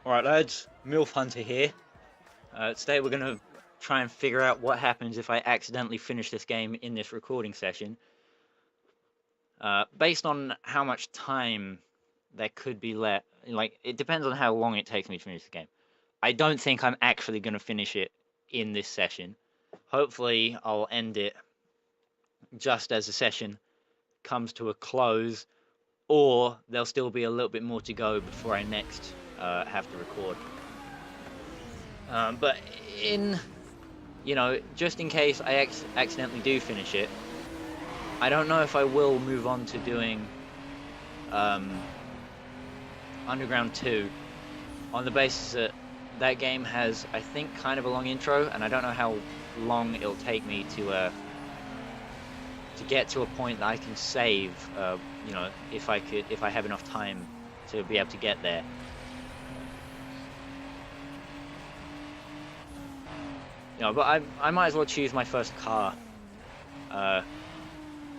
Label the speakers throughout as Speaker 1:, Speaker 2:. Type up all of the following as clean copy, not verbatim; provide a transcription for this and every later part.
Speaker 1: Alright lads, MILF Hunter here. Today we're going to try and figure out what happens if I accidentally finish this game in this recording session. Based on how much time there could be left, like, it depends on how long it takes me to finish the game. I don't think I'm actually going to finish it in this session. Hopefully I'll end it just as the session comes to a close, or there'll still be a little bit more to go before I next have to record. But just in case I accidentally do finish it, I don't know if I will move on to doing Underground 2 on the basis that that game has, I think, kind of a long intro, and I don't know how long it'll take me to get to a point that I can save, if I have enough time to be able to get there. But I might as well choose my first car,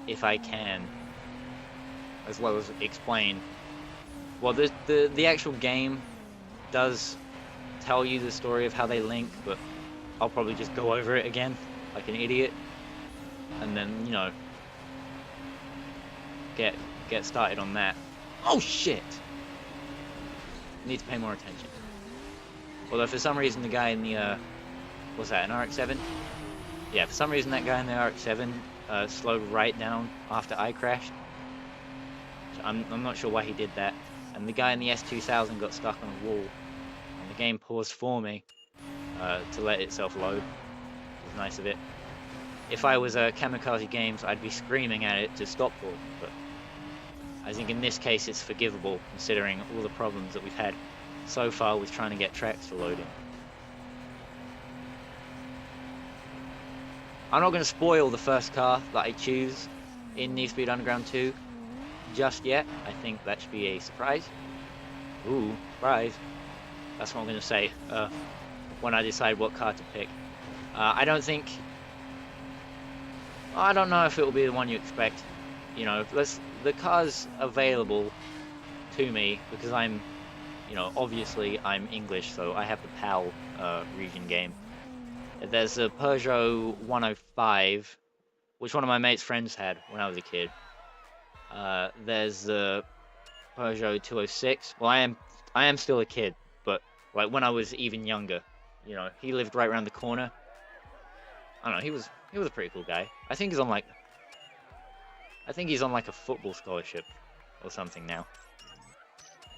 Speaker 1: if I can, as well as explain. Well, the actual game does tell you the story of how they link, but I'll probably just go over it again like an idiot, and then get started on that. Oh shit! Need to pay more attention. Although for some reason the guy in the was that an RX-7? Yeah, for some reason that guy in the RX-7 slowed right down after I crashed. I'm not sure why he did that. And the guy in the S2000 got stuck on a wall, and the game paused for me to let itself load. It was nice of it. If I was Kamikaze Games, I'd be screaming at it to stop pause, but I think in this case it's forgivable, considering all the problems that we've had so far with trying to get tracks to load in. I'm not going to spoil the first car that I choose in Need for Speed Underground 2 just yet. I think that should be a surprise. Ooh, surprise. That's what I'm going to say when I decide what car to pick. I don't know if it will be the one you expect. The car's available to me because I'm, obviously I'm English, so I have the PAL region game. There's a Peugeot 105, which one of my mate's friends had when I was a kid. There's the Peugeot 206. Well, I am still a kid, but like when I was even younger, he lived right around the corner. I don't know. He was a pretty cool guy. I think he's on like a football scholarship or something now.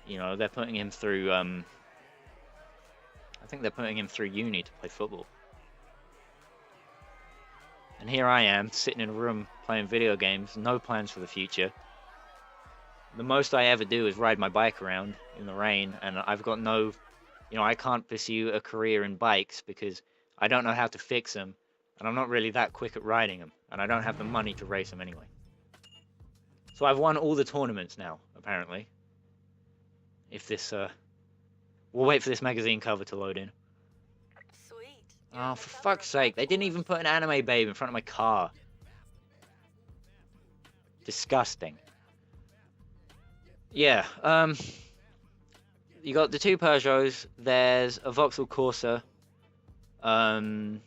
Speaker 1: They're putting him through. I think they're putting him through uni to play football. And here I am, sitting in a room playing video games, no plans for the future. The most I ever do is ride my bike around in the rain, and I've got no, I can't pursue a career in bikes because I don't know how to fix them, and I'm not really that quick at riding them, and I don't have the money to race them anyway. So I've won all the tournaments now, apparently. If this, we'll wait for this magazine cover to load in. Oh, for fuck's sake, they didn't even put an anime babe in front of my car. Disgusting. Yeah, you got the two Peugeots, there's a Vauxhall Corsa, an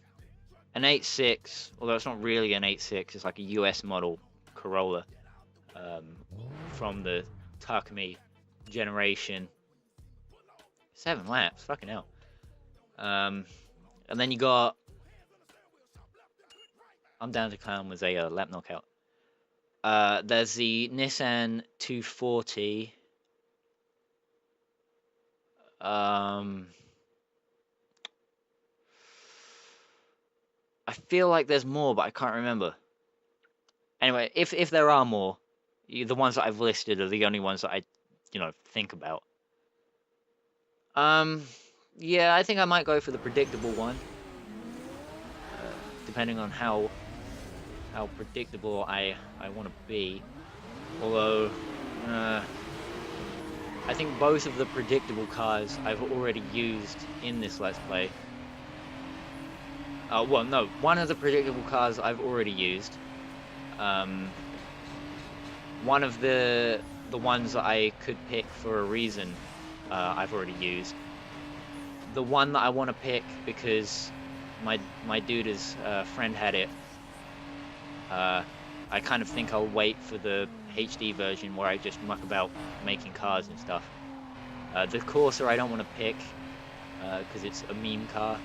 Speaker 1: 86, although it's not really an 86, it's like a US model Corolla, from the Takumi generation. 7 laps, fucking hell. And then you got, I'm down to clown with a lap knockout. There's the Nissan 240. I feel like there's more, but I can't remember. Anyway, if there are more, the ones that I've listed are the only ones that I, think about. Yeah, I think I might go for the predictable one, depending on how predictable I want to be. Although, I think both of the predictable cars I've already used in this Let's Play. Well, no, one of the predictable cars I've already used. One of the ones that I could pick for a reason I've already used. the one that I want to pick because my dude's friend had it. I kind of think I'll wait for the HD version where I just muck about making cars and stuff. The Corsa I don't want to pick because it's a meme car.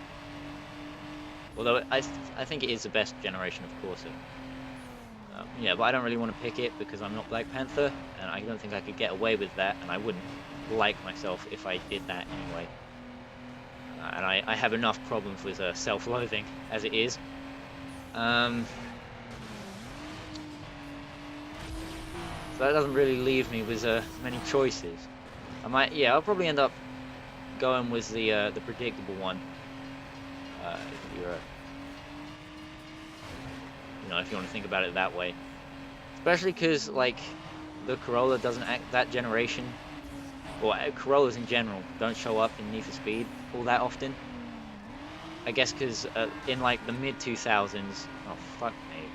Speaker 1: Although I think it is the best generation of Corsa. Yeah, but I don't really want to pick it because I'm not Black Panther, and I don't think I could get away with that, and I wouldn't like myself if I did that anyway. And I have enough problems with self-loathing as it is. So that doesn't really leave me with many choices. I'll probably end up going with the predictable one. If you're if you want to think about it that way, especially because like the Corolla doesn't act, that generation, or Corollas in general don't show up in Need for Speed all that often. I guess because in like the mid 2000s, oh fuck me,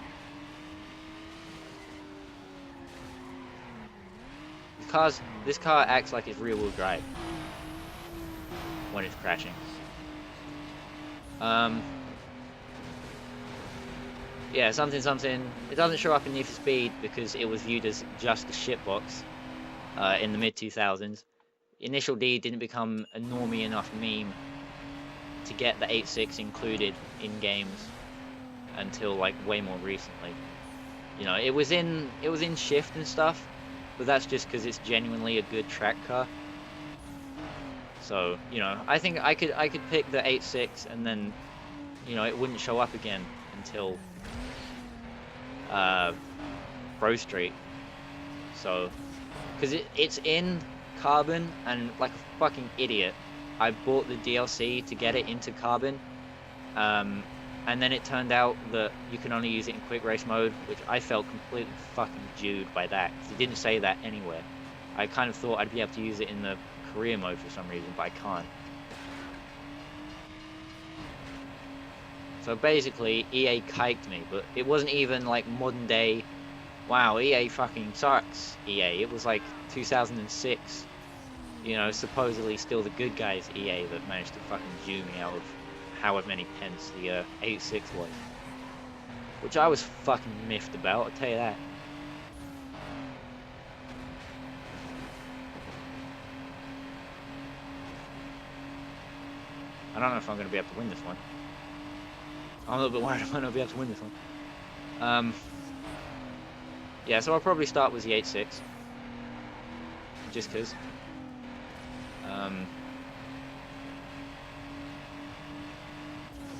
Speaker 1: this car acts like it's rear wheel drive when it's crashing. Yeah, something. It doesn't show up in Need for Speed because it was viewed as just a shitbox in the mid 2000s. Initial D didn't become a normie enough meme to get the 86 included in games until like way more recently. It was in Shift and stuff, but that's just because it's genuinely a good track car. So I think I could pick the 86 and then it wouldn't show up again until Pro Street. So because it's in Carbon, and like a fucking idiot I bought the DLC to get it into Carbon, and then it turned out that you can only use it in quick race mode, which I felt completely fucking Jewed by that, because it didn't say that anywhere. I kind of thought I'd be able to use it in the career mode for some reason, but I can't. So basically, EA kiked me, but it wasn't even like modern day, wow, EA fucking sucks, EA. It was like 2006, supposedly still the good guys EA that managed to fucking Jew me out of however many pence the 86 was. Which I was fucking miffed about, I'll tell you that. I don't know if I'm going to be able to win this one. I'm a little bit worried I might not be able to win this one. Yeah, so I'll probably start with the 86. Just because.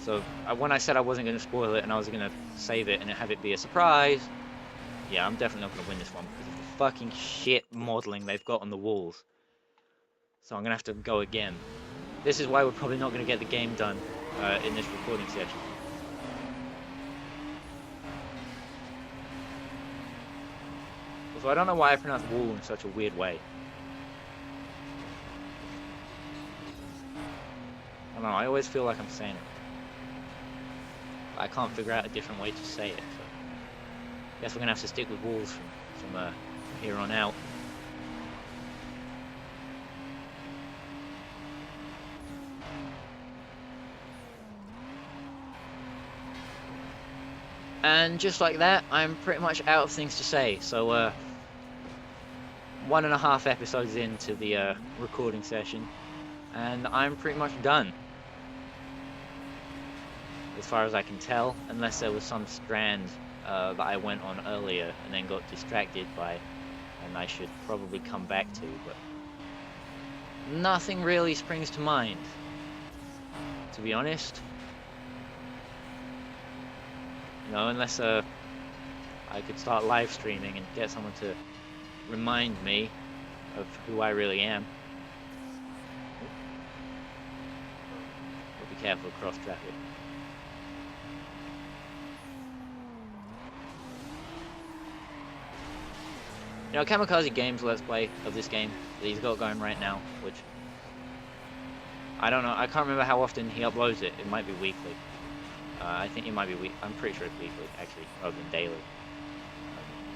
Speaker 1: So when I said I wasn't going to spoil it and I was going to save it and have it be a surprise, yeah, I'm definitely not going to win this one because of the fucking shit modeling they've got on the walls. So I'm going to have to go again. This is why we're probably not going to get the game done in this recording session. So I don't know why I pronounce wall in such a weird way. I don't know, I always feel like I'm saying it. But I can't figure out a different way to say it, so I guess we're going to have to stick with walls from here on out. And just like that, I'm pretty much out of things to say, so 1.5 episodes into the recording session, and I'm pretty much done. As far as I can tell, unless there was some strand that I went on earlier and then got distracted by, and I should probably come back to, but nothing really springs to mind, to be honest. Unless I could start live streaming and get someone to remind me of who I really am. But be careful of cross traffic. Kamikaze Games Let's Play of this game that he's got going right now, which I don't know, I can't remember how often he uploads it. It might be weekly. I think it might be I'm pretty sure it's weekly, actually, rather than daily.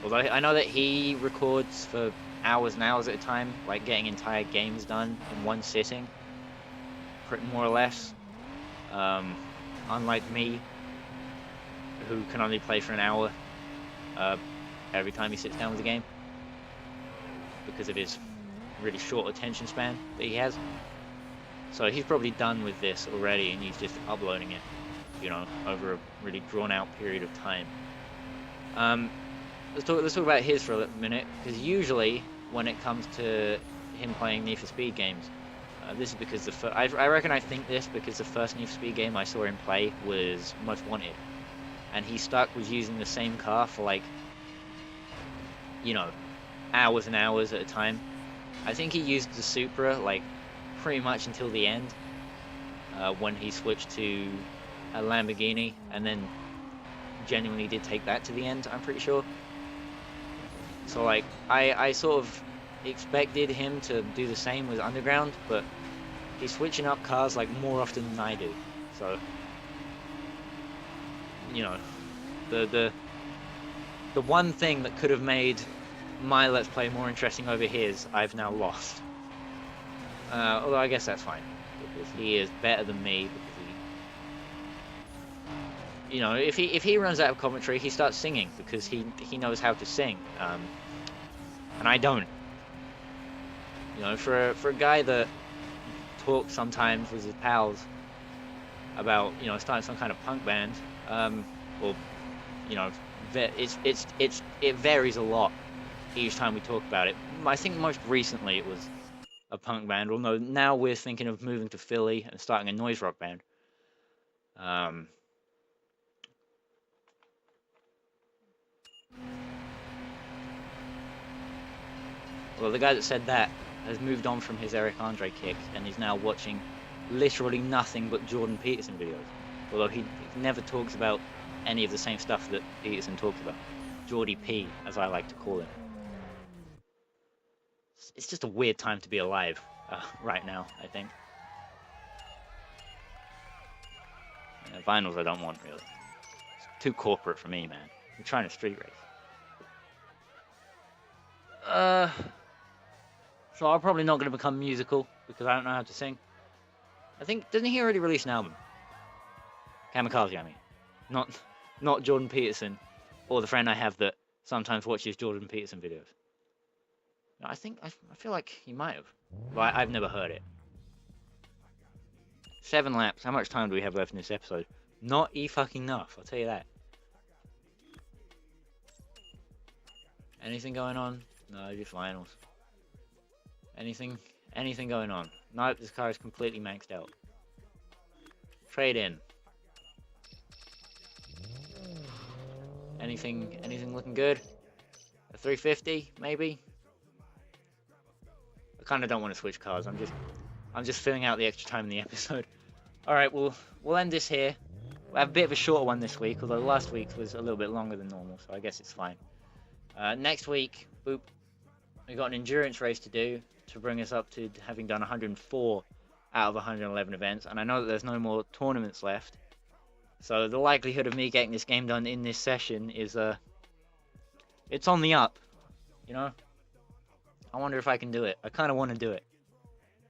Speaker 1: Although I know that he records for hours and hours at a time, like getting entire games done in one sitting. more or less. Unlike me, who can only play for an hour every time he sits down with the game because of his really short attention span that he has. So he's probably done with this already, and he's just uploading it, you know, over a really drawn-out period of time. Let's talk about his for a minute, because usually when it comes to him playing Need for Speed games, this is because I think this because the first Need for Speed game I saw him play was Most Wanted, and he stuck with using the same car for like, you know, hours and hours at a time. I think he used the Supra like pretty much until the end, when he switched to a Lamborghini, and then genuinely did take that to the end, I'm pretty sure. So like I sort of expected him to do the same with Underground, but he's switching up cars like more often than I do. So, you know, the one thing that could have made my Let's Play more interesting over his, I've now lost. Although I guess that's fine, because he is better than me, because he, you know, if he runs out of commentary, he starts singing, because he knows how to sing, and I don't. You know, for a guy that talks sometimes with his pals about, you know, starting some kind of punk band, or, you know, it varies a lot each time we talk about it. I think most recently it was a punk band, although now we're thinking of moving to Philly and starting a noise rock band. Well, the guy that said that has moved on from his Eric Andre kick, and he's now watching literally nothing but Jordan Peterson videos. Although he never talks about any of the same stuff that Peterson talks about. Jordy P, as I like to call him. It's just a weird time to be alive right now, I think. Vinyls I don't want, really. It's too corporate for me, man. I'm trying to street race. So I'm probably not going to become musical, because I don't know how to sing. I think, didn't he already release an album? Kamikaze, I mean. Not Jordan Peterson, or the friend I have that sometimes watches Jordan Peterson videos. I feel like he might have, but I've never heard it. 7 laps. How much time do we have left in this episode? Not fucking enough, I'll tell you that. Anything going on? No, just finals. Anything going on? Nope, this car is completely maxed out. Trade in. Anything looking good? A 350, maybe? I kind of don't want to switch cars. I'm just filling out the extra time in the episode. All right, we'll end this here. We'll have a bit of a shorter one this week, although last week's was a little bit longer than normal, so I guess it's fine. Next week, boop, we got an endurance race to do to bring us up to having done 104 out of 111 events, and I know that there's no more tournaments left, so the likelihood of me getting this game done in this session is it's on the up, you know. I wonder if I can do it. I kind of want to do it.